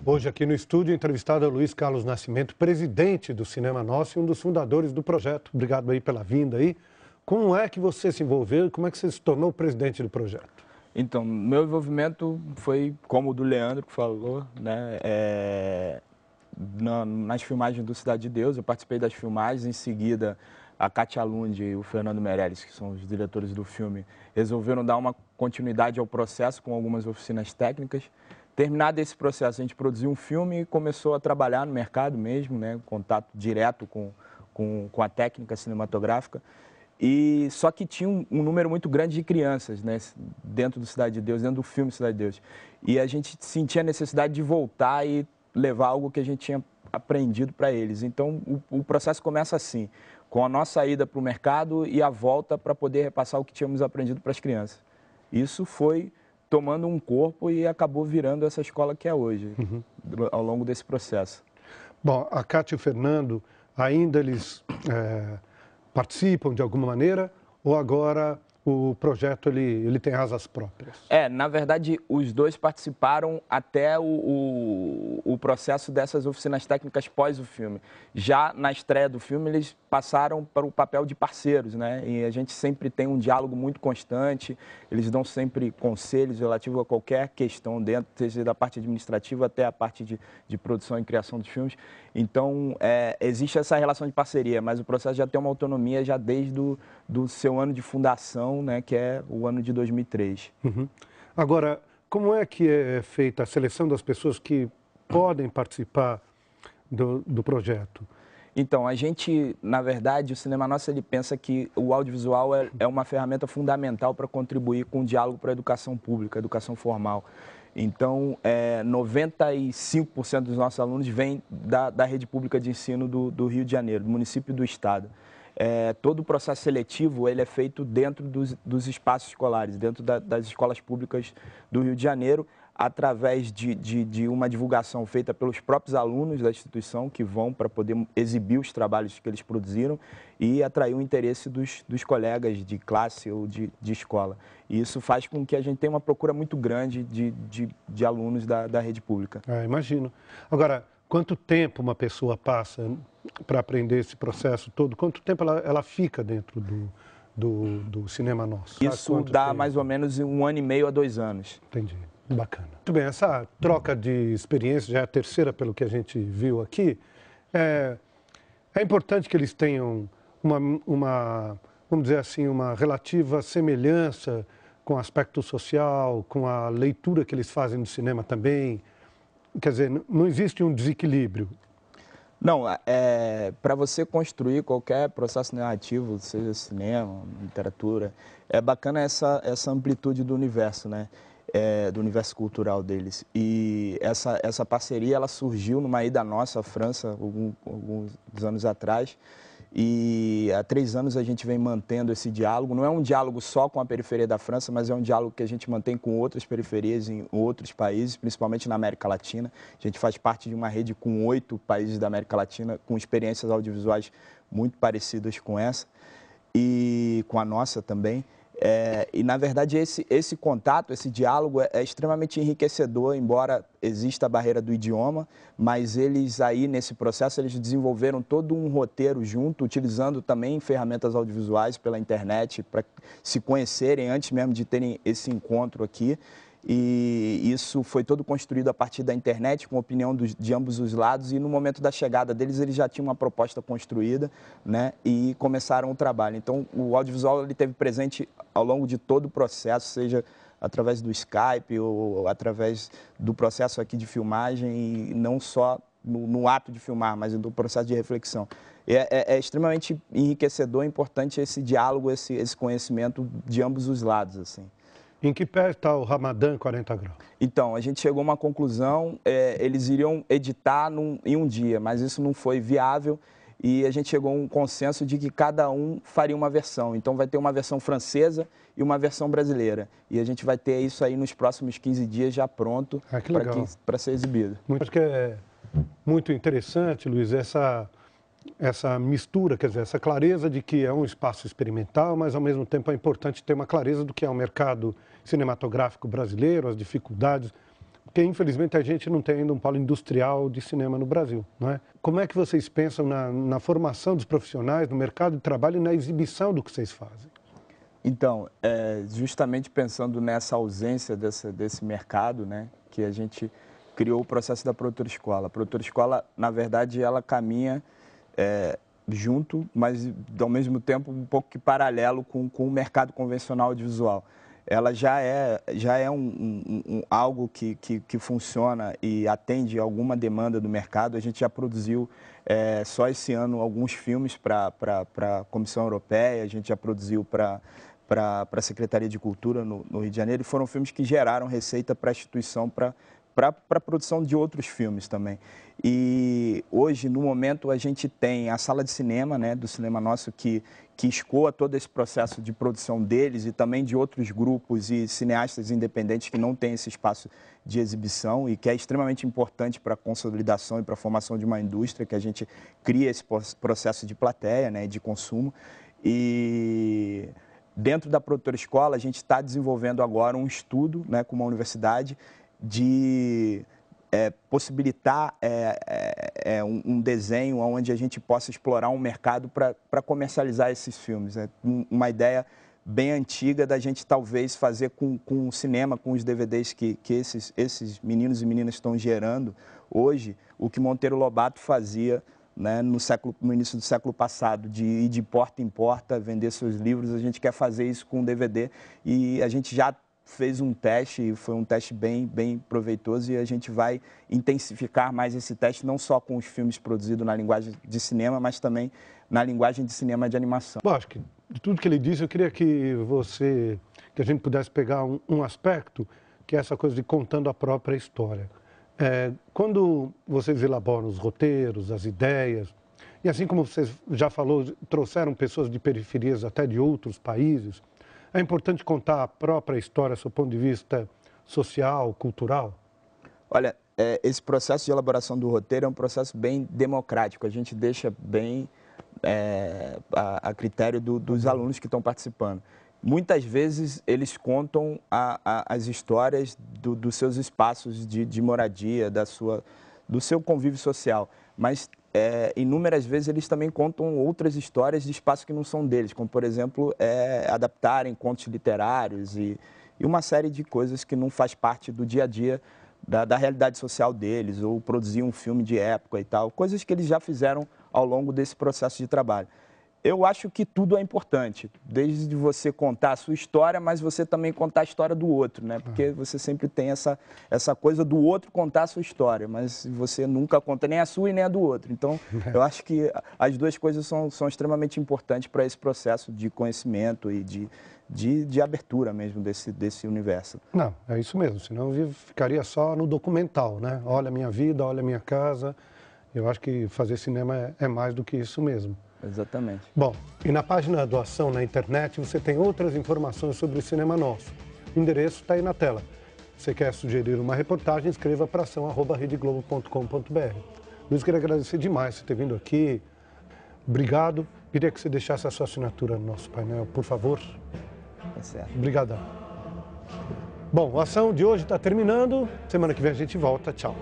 Hoje aqui no estúdio, entrevistado é o Luiz Carlos Nascimento, presidente do Cinema Nosso e um dos fundadores do projeto. Obrigado aí pela vinda aí. Como é que você se envolveu? Como é que você se tornou presidente do projeto? Então, meu envolvimento foi como o do Leandro, que falou, né? Nas filmagens do Cidade de Deus, eu participei das filmagens, em seguida a Katia Lund e o Fernando Meirelles, que são os diretores do filme, resolveram dar uma continuidade ao processo com algumas oficinas técnicas. Terminado esse processo, a gente produziu um filme e começou a trabalhar no mercado mesmo, né? Contato direto com a técnica cinematográfica. E só que tinha um número muito grande de crianças, né, dentro do Cidade de Deus, dentro do filme Cidade de Deus. E a gente sentia a necessidade de voltar e levar algo que a gente tinha aprendido para eles. Então, o processo começa assim, com a nossa ida para o mercado e a volta para poder repassar o que tínhamos aprendido para as crianças. Isso foi tomando um corpo e acabou virando essa escola que é hoje, ao longo desse processo. Bom, a Katia e o Fernando, ainda eles participam de alguma maneira ou agora o projeto ele tem asas próprias? Na verdade, os dois participaram até o processo dessas oficinas técnicas pós o filme. Já na estreia do filme, eles passaram para o papel de parceiros, né? E a gente sempre tem um diálogo muito constante, eles dão sempre conselhos relativos a qualquer questão dentro, seja da parte administrativa até a parte de produção e criação dos filmes. Então, existe essa relação de parceria, mas o processo já tem uma autonomia já desde do seu ano de fundação, né, que é o ano de 2003. Agora, como é que é feita a seleção das pessoas que podem participar do projeto? Então, a gente, na verdade, o Cinema Nosso, ele pensa que o audiovisual é uma ferramenta fundamental para contribuir com o diálogo para a educação pública, a educação formal. Então, 95% dos nossos alunos vêm da rede pública de ensino do Rio de Janeiro, do município e do estado. Todo o processo seletivo ele é feito dentro dos espaços escolares, dentro das escolas públicas do Rio de Janeiro, através de uma divulgação feita pelos próprios alunos da instituição que vão para poder exibir os trabalhos que eles produziram e atrair o interesse dos colegas de classe ou de escola. E isso faz com que a gente tenha uma procura muito grande de alunos da rede pública. Imagino. Agora, quanto tempo uma pessoa passa para aprender esse processo todo? Quanto tempo ela fica dentro do Cinema Nosso? Isso dá mais ou menos 1 ano e meio a 2 anos. Entendi. Bacana. Muito bem, essa troca de experiência, já é a terceira pelo que a gente viu aqui, é importante que eles tenham vamos dizer assim, uma relativa semelhança com o aspecto social, com a leitura que eles fazem do cinema também. Quer dizer, não existe um desequilíbrio. Não, para você construir qualquer processo narrativo, seja cinema, literatura, é bacana essa amplitude do universo, né? Do universo cultural deles. E essa parceria ela surgiu numa ida nossa à França, alguns anos atrás, e há 3 anos a gente vem mantendo esse diálogo. Não é um diálogo só com a periferia da França, mas é um diálogo que a gente mantém com outras periferias em outros países, principalmente na América Latina. A gente faz parte de uma rede com 8 países da América Latina, com experiências audiovisuais muito parecidas com essa, e com a nossa também. E, na verdade, esse contato, esse diálogo é extremamente enriquecedor, embora exista a barreira do idioma, mas eles aí, nesse processo, eles desenvolveram todo um roteiro junto, utilizando também ferramentas audiovisuais pela internet, para se conhecerem antes mesmo de terem esse encontro aqui. E isso foi todo construído a partir da internet, com a opinião de ambos os lados, e no momento da chegada deles, eles já tinham uma proposta construída, né, e começaram o trabalho. Então, o audiovisual ele teve presente ao longo de todo o processo, seja através do Skype ou através do processo aqui de filmagem, e não só no ato de filmar, mas no processo de reflexão. É extremamente enriquecedor, importante esse diálogo, esse conhecimento de ambos os lados, assim. Em que pé está o Ramadã 40 graus? Então, a gente chegou a uma conclusão, eles iriam editar em um dia, mas isso não foi viável e a gente chegou a um consenso de que cada um faria uma versão. Então, vai ter uma versão francesa e uma versão brasileira. E a gente vai ter isso aí nos próximos 15 dias já pronto para ser exibido. Acho que é muito interessante, Luiz, essa mistura, quer dizer, essa clareza de que é um espaço experimental, mas ao mesmo tempo é importante ter uma clareza do que é o mercado cinematográfico brasileiro, as dificuldades, Porque, infelizmente, a gente não tem ainda um polo industrial de cinema no Brasil, não é? Como é que vocês pensam na formação dos profissionais, no mercado de trabalho e na exibição do que vocês fazem? Então, justamente pensando nessa ausência desse mercado, né, que a gente criou o processo da produtora escola. A produtora escola, na verdade, ela caminha junto, mas ao mesmo tempo um pouco que paralelo com o mercado convencional audiovisual. Ela já é algo que funciona e atende alguma demanda do mercado. A gente já produziu só esse ano alguns filmes para a Comissão Europeia, a gente já produziu para a Secretaria de Cultura no Rio de Janeiro, e foram filmes que geraram receita para a instituição, para a produção de outros filmes também. E hoje, no momento, a gente tem a sala de cinema, né, do Cinema Nosso, que escoa todo esse processo de produção deles e também de outros grupos e cineastas independentes que não têm esse espaço de exibição e que é extremamente importante para a consolidação e para a formação de uma indústria, que a gente cria esse processo de plateia, né, de consumo. E dentro da produtora escola, a gente está desenvolvendo agora um estudo, né, com uma universidade de possibilitar um desenho onde a gente possa explorar um mercado para comercializar esses filmes. É uma ideia bem antiga da gente talvez fazer com o cinema, com os DVDs que esses meninos e meninas estão gerando hoje, o que Monteiro Lobato fazia, né, no início do século passado, de ir de porta em porta, vender seus livros. A gente quer fazer isso com o DVD e a gente já fez um teste, e foi um teste bem proveitoso, e a gente vai intensificar mais esse teste, não só com os filmes produzidos na linguagem de cinema, mas também na linguagem de cinema de animação. Bom, acho que de tudo que ele disse, eu queria que a gente pudesse pegar um aspecto, que é essa coisa de contando a própria história. Quando vocês elaboram os roteiros, as ideias, e assim como você já falou, trouxeram pessoas de periferias até de outros países, é importante contar a própria história, do seu ponto de vista social, cultural? Olha, esse processo de elaboração do roteiro é um processo bem democrático. A gente deixa bem a critério dos alunos que estão participando. Muitas vezes eles contam as histórias dos seus espaços de moradia, do seu convívio social, mas inúmeras vezes eles também contam outras histórias de espaços que não são deles, como, por exemplo, adaptarem contos literários e uma série de coisas que não faz parte do dia a dia da realidade social deles, ou produzir um filme de época e tal, coisas que eles já fizeram ao longo desse processo de trabalho. Eu acho que tudo é importante, desde você contar a sua história, mas você também contar a história do outro, né? Porque você sempre tem essa coisa do outro contar a sua história, mas você nunca conta nem a sua e nem a do outro. Então, eu acho que as duas coisas são extremamente importantes para esse processo de conhecimento e de abertura mesmo desse universo. Não, é isso mesmo, senão eu ficaria só no documental, né? Olha a minha vida, olha a minha casa. Eu acho que fazer cinema é mais do que isso mesmo. Exatamente. Bom, e na página Doação na internet você tem outras informações sobre o Cinema Nosso. O endereço está aí na tela. Se você quer sugerir uma reportagem, escreva para ação@redeglobo.com.br. Luiz, queria agradecer demais você ter vindo aqui. Obrigado. Queria que você deixasse a sua assinatura no nosso painel, por favor. Tá certo. Obrigadão. Bom, a ação de hoje está terminando. Semana que vem a gente volta. Tchau.